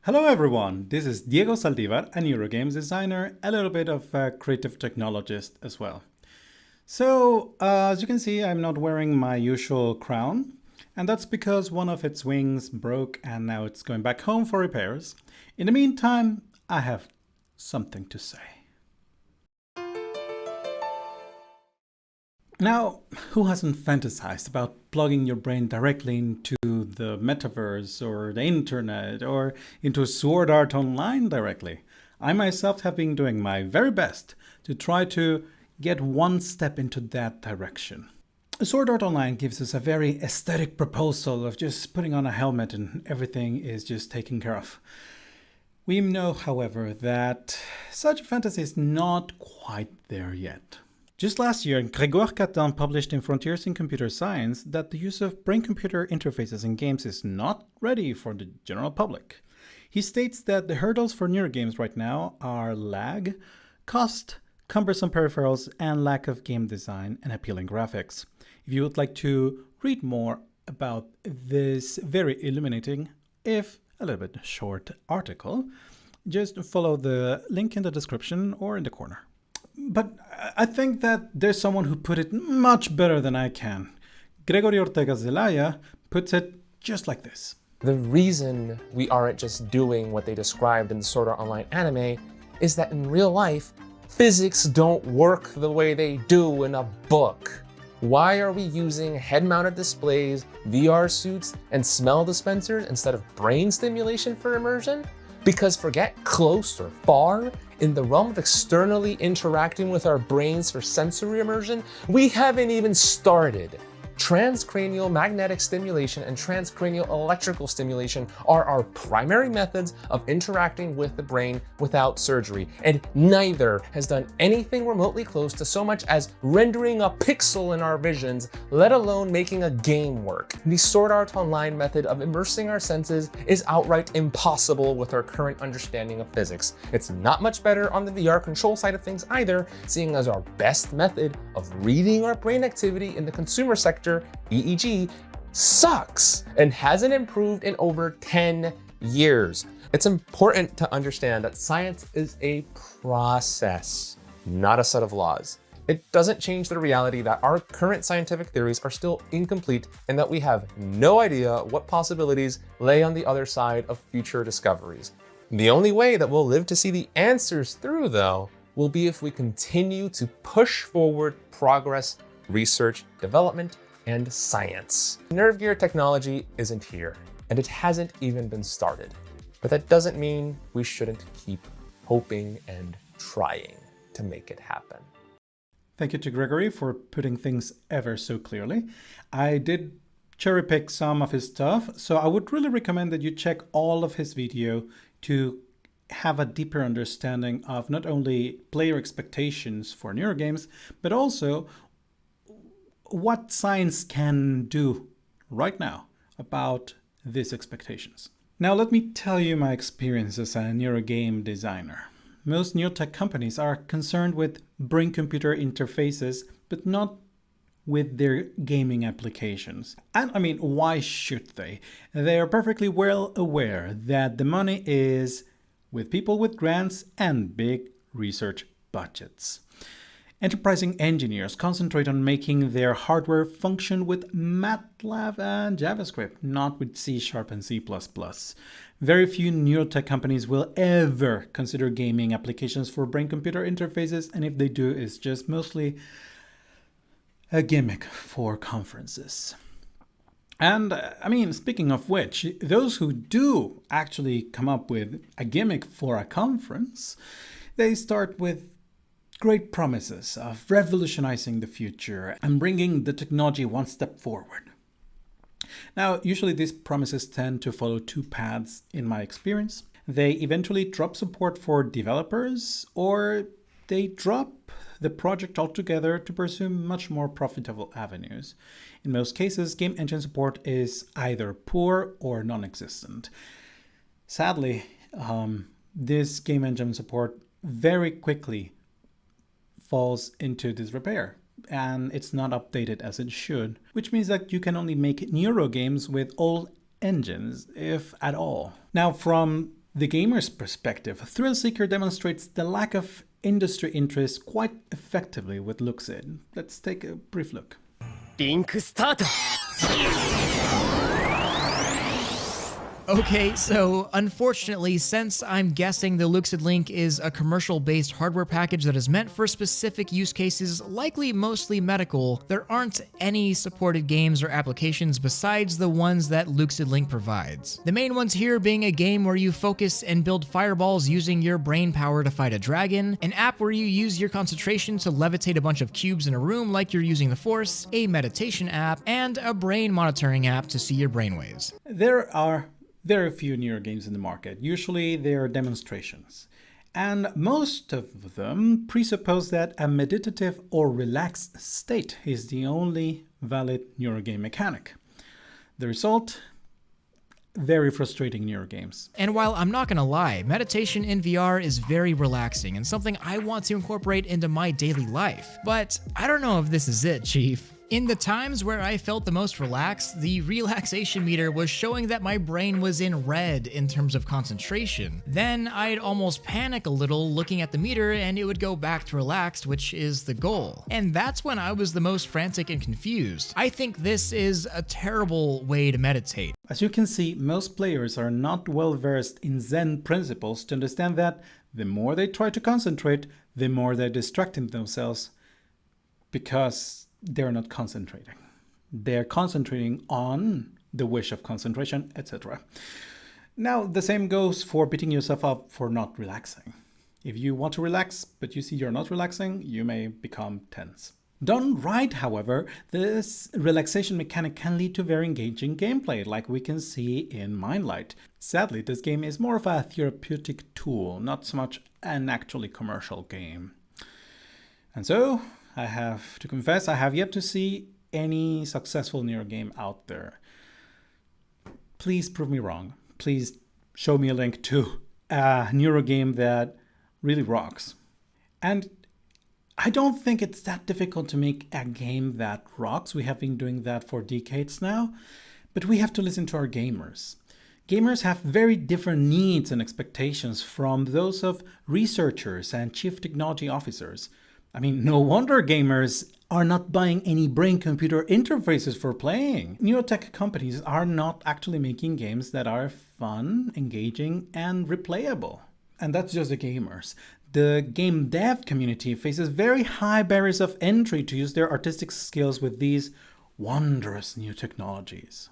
Hello everyone, this is Diego Saldivar, a Neurogames designer, a little bit of a creative technologist as well. So, as you can see, I'm not wearing my usual crown, and that's because one of its wings broke and now it's going back home for repairs. In the meantime, I have something to say. Now, who hasn't fantasized about plugging your brain directly into the metaverse or the internet or into Sword Art Online directly? I myself have been doing my very best to try to get one step into that direction. Sword Art Online gives us a very aesthetic proposal of just putting on a helmet and everything is just taken care of. We know, however, that such a fantasy is not quite there yet. Just last year, Grégoire Caton published in Frontiers in Computer Science that the use of brain-computer interfaces in games is not ready for the general public. He states that the hurdles for neurogames right now are lag, cost, cumbersome peripherals, and lack of game design and appealing graphics. If you would like to read more about this very illuminating, if a little bit short article, just follow the link in the description or in the corner. But I think that there's someone who put it much better than I can. Gregory Ortega Zelaya puts it just like this. The reason we aren't just doing what they described in the Sword Art Online anime is that in real life, physics don't work the way they do in a book. Why are we using head-mounted displays, VR suits, and smell dispensers instead of brain stimulation for immersion? Because forget close or far, in the realm of externally interacting with our brains for sensory immersion, we haven't even started. Transcranial magnetic stimulation and transcranial electrical stimulation are our primary methods of interacting with the brain without surgery, and neither has done anything remotely close to so much as rendering a pixel in our visions, let alone making a game work. The Sword Art Online method of immersing our senses is outright impossible with our current understanding of physics. It's not much better on the VR control side of things either, seeing as our best method of reading our brain activity in the consumer sector, EEG, sucks and hasn't improved in over 10 years. It's important to understand that science is a process, not a set of laws. It doesn't change the reality that our current scientific theories are still incomplete and that we have no idea what possibilities lay on the other side of future discoveries. The only way that we'll live to see the answers through, though, will be if we continue to push forward progress, research, development, and science. Nerve gear technology isn't here, and it hasn't even been started. But that doesn't mean we shouldn't keep hoping and trying to make it happen. Thank you to Gregory for putting things ever so clearly. I did cherry pick some of his stuff, so I would really recommend that you check all of his video to have a deeper understanding of not only player expectations for neurogames, but also what science can do right now about these expectations. Now let me tell you my experience as a neurogame designer. Most neurotech companies are concerned with brain-computer interfaces, but not with their gaming applications. And I mean, why should they? They are perfectly well aware that the money is with people with grants and big research budgets. Enterprising engineers concentrate on making their hardware function with MATLAB and JavaScript, not with C# and C++. Very few neurotech companies will ever consider gaming applications for brain-computer interfaces, and if they do, it's just mostly a gimmick for conferences. And I mean, speaking of which, those who do actually come up with a gimmick for a conference, they start with great promises of revolutionizing the future and bringing the technology one step forward. Now, usually these promises tend to follow two paths in my experience. They eventually drop support for developers, or they drop the project altogether to pursue much more profitable avenues. In most cases, game engine support is either poor or non-existent. Sadly, this game engine support very quickly falls into disrepair and it's not updated as it should, which means that you can only make Neuro games with old engines, if at all. Now, from The gamer's perspective, Thrillseeker demonstrates the lack of industry interest quite effectively with Looxid. Let's take a brief look. リンクスタート Okay, so unfortunately, since I'm guessing the Looxid Link is a commercial-based hardware package that is meant for specific use cases, likely mostly medical, there aren't any supported games or applications besides the ones that Looxid Link provides. The main ones here being a game where you focus and build fireballs using your brain power to fight a dragon, an app where you use your concentration to levitate a bunch of cubes in a room like you're using the Force, a meditation app, and a brain monitoring app to see your brainwaves. There are very few Neuro games in the market. Usually they are demonstrations. And most of them presuppose that a meditative or relaxed state is the only valid Neuro game mechanic. The result? Very frustrating Neuro games. And while I'm not gonna lie, meditation in VR is very relaxing and something I want to incorporate into my daily life. But I don't know if this is it, Chief. In the times where I felt the most relaxed, the relaxation meter was showing that my brain was in red in terms of concentration. Then I'd almost panic a little looking at the meter and it would go back to relaxed, which is the goal. And that's when I was the most frantic and confused. I think this is a terrible way to meditate. As you can see, most players are not well versed in Zen principles to understand that the more they try to concentrate, the more they're distracting themselves because they're not concentrating. They're concentrating on the wish of concentration, etc. Now, the same goes for beating yourself up for not relaxing. If you want to relax, but you see you're not relaxing, you may become tense. Done right, however, this relaxation mechanic can lead to very engaging gameplay, like we can see in Mindlight. Sadly, this game is more of a therapeutic tool, not so much an actually commercial game. And so, I have to confess, I have yet to see any successful Neuro game out there. Please prove me wrong. Please show me a link to a Neuro game that really rocks. And I don't think it's that difficult to make a game that rocks. We have been doing that for decades now, but we have to listen to our gamers. Gamers have very different needs and expectations from those of researchers and chief technology officers. I mean, no wonder gamers are not buying any brain-computer interfaces for playing. Neurotech companies are not actually making games that are fun, engaging, and replayable. And that's just the gamers. The game dev community faces very high barriers of entry to use their artistic skills with these wondrous new technologies.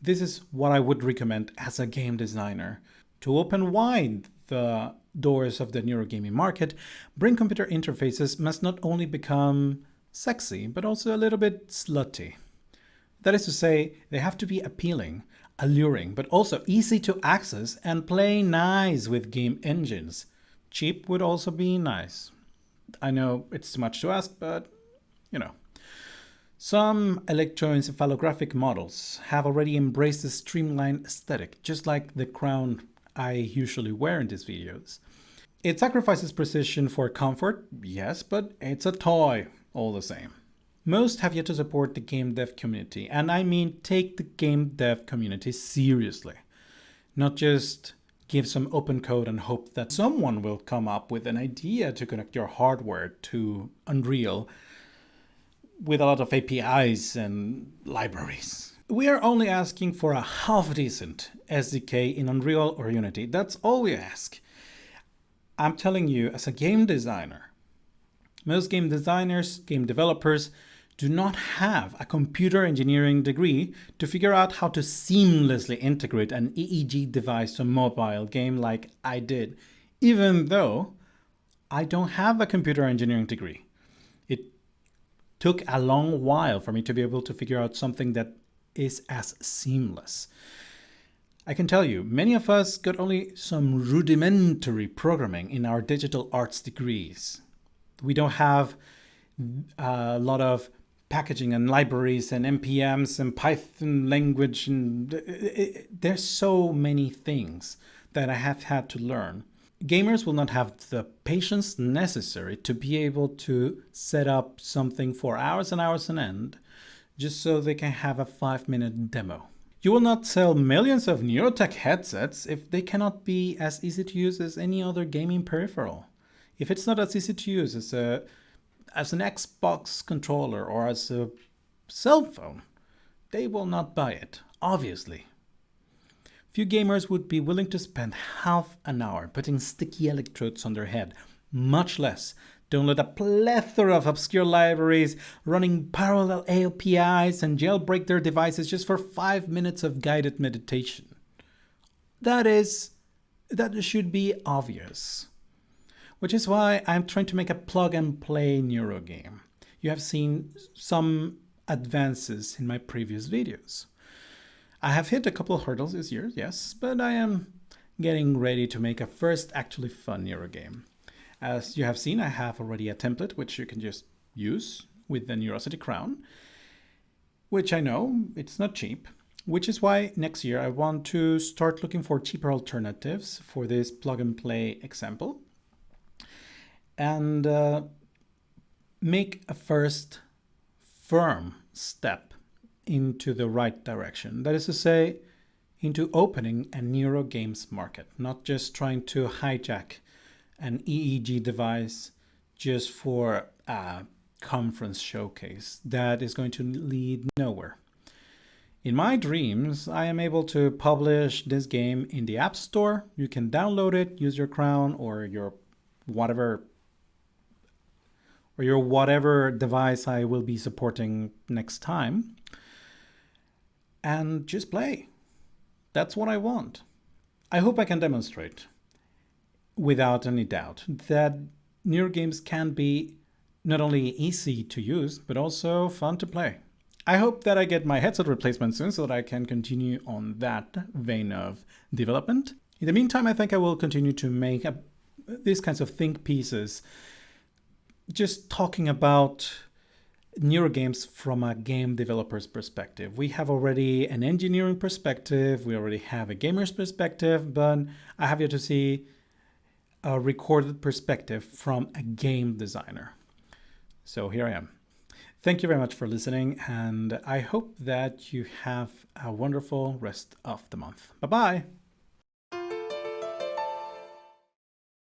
This is what I would recommend as a game designer. To open wide the doors of the neurogaming market, brain-computer interfaces must not only become sexy, but also a little bit slutty. That is to say, they have to be appealing, alluring, but also easy to access and play nice with game engines. Cheap would also be nice. I know it's too much to ask, but you know. Some electroencephalographic models have already embraced the streamlined aesthetic, just like the crown I usually wear in these videos. It sacrifices precision for comfort, yes, but it's a toy all the same. Most have yet to support the game dev community, and I mean take the game dev community seriously. Not just give some open code and hope that someone will come up with an idea to connect your hardware to Unreal with a lot of APIs and libraries. We are only asking for a half-decent SDK in Unreal or Unity. That's all we ask. I'm telling you, as a game designer, most game designers, game developers, do not have a computer engineering degree to figure out how to seamlessly integrate an EEG device to a mobile game like I did, even though I don't have a computer engineering degree. It took a long while for me to be able to figure out something that is as seamless. I can tell you, many of us got only some rudimentary programming in our digital arts degrees. We don't have a lot of packaging and libraries and NPMs and Python language, and there's so many things that I have had to learn. Gamers will not have the patience necessary to be able to set up something for hours and hours on end just so they can have a 5-minute demo. You will not sell millions of Neurotech headsets if they cannot be as easy to use as any other gaming peripheral. If it's not as easy to use as an Xbox controller or as a cell phone, they will not buy it, obviously. Few gamers would be willing to spend half an hour putting sticky electrodes on their head, much less download a plethora of obscure libraries, running parallel APIs, and jailbreak their devices just for 5 minutes of guided meditation. That should be obvious. Which is why I'm trying to make a plug-and-play Neuro game. You have seen some advances in my previous videos. I have hit a couple of hurdles this year, yes, but I am getting ready to make a first actually fun Neuro game. As you have seen, I have already a template which you can just use with the Neurosity crown, which I know it's not cheap, which is why next year I want to start looking for cheaper alternatives for this plug-and-play example and make a first firm step into the right direction. That is to say, into opening a Neuro games market, not just trying to hijack an EEG device just for a conference showcase that is going to lead nowhere. In my dreams, I am able to publish this game in the App Store. You can download it, use your crown or your whatever device I will be supporting next time, and just play. That's what I want. I hope I can demonstrate without any doubt that Neuro games can be not only easy to use, but also fun to play. I hope that I get my headset replacement soon so that I can continue on that vein of development. In the meantime, I think I will continue to make these kinds of think pieces, just talking about Neuro games from a game developer's perspective. We have already an engineering perspective, we already have a gamer's perspective, but I have yet to see a recorded perspective from a game designer. So here I am. Thank you very much for listening, and I hope that you have a wonderful rest of the month. Bye-bye.